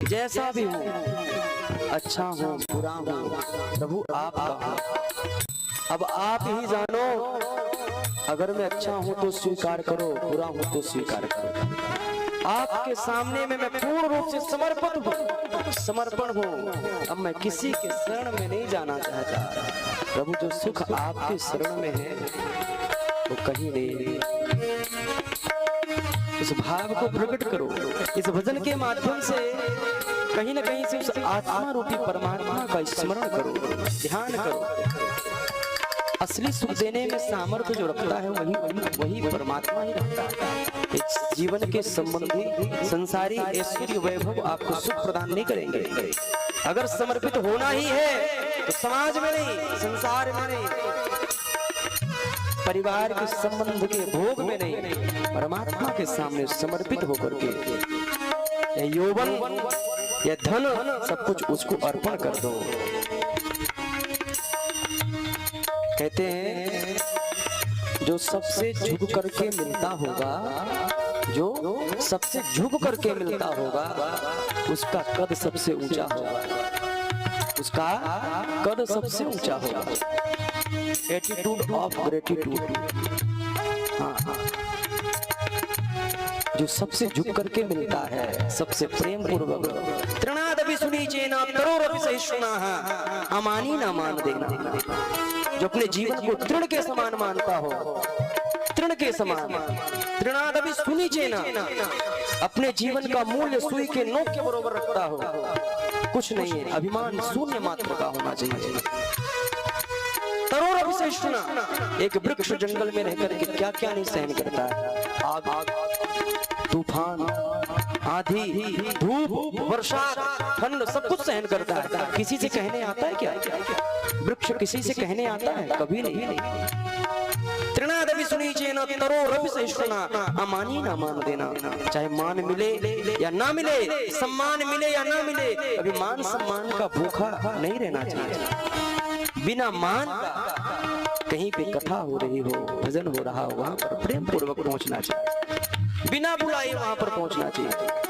जैसा भी हूँ, अच्छा हूँ बुरा हूँ, प्रभु आपका हूँ। अब आप ही जानो, अगर मैं अच्छा हूँ तो स्वीकार करो, बुरा हूँ तो स्वीकार करो। आपके सामने में मैं पूर्ण रूप से समर्पण हूँ। अब मैं किसी के शरण में नहीं जाना चाहता। प्रभु जो सुख आपके शरण में है वो कहीं नहीं। उस भाव को प्रकट करो। इस भजन के माध्यम से कहीं ना कहीं से उस आत्मा रूपी परमात्मा का स्मरण करो, ध्यान करो। असली सुख देने में सामर्थ्य जो रखता है वही परमात्मा ही रखता है। इस जीवन के संबंधी संसारी ऐश्वर्य वैभव आपको सुख प्रदान नहीं करेंगे। अगर समर्पित होना ही है तो समाज में नहीं, संसार में नहीं, परिवार के संबंध के भोग में नहीं, परमात्मा के सामने समर्पित होकर के यौवन या धन सब कुछ उसको अर्पण कर दो। कहते हैं जो सबसे झुक करके मिलता होगा, जो सबसे झुक करके मिलता होगा, उसका कद सबसे ऊंचा होगा, उसका कद सबसे ऊंचा होगा। Attitude of gratitude. हाँ, जो सबसे झुक करके मिलता है, सबसे प्रेम पूर्वक। तृणादपि सुनीचेन तरोरपि सहिष्णुनः अमानी न मान देना। जो अपने जीवन को तृण के समान मानता हो, तृण के समान। तृणादपि सुनीचेन, अपने जीवन का मूल्य सुई के नोक के बराबर रखता हो, कुछ नहीं है, अभिमान शून्य मात्र का होना चाहिए। तरोरपि सहिष्णुनः, एक वृक्ष जंगल में रहकर के क्या क्या नहीं सहन करता है। आग, तूफान, आंधी, धूप, वर्षा, ठंड, सब कुछ सहन करता है। किसी से कहने आता है क्या? वृक्ष किसी से कहने आता है? कभी नहीं। तृणादपि सुनीचेन तरोरपि सहिष्णुनः अमानी न मान देना। चाहे मान मिले या ना मिले, सम्मान मिले या ना मिले, अभी मान सम्मान का भूखा नहीं रहना चाहिए। बिना मान कहीं पे कथा हो रही हो, भजन हो रहा हो, वहां पर प्रेम पूर्वक पहुंचना चाहिए। बिना बुलाए वहां पर पहुंचना चाहिए।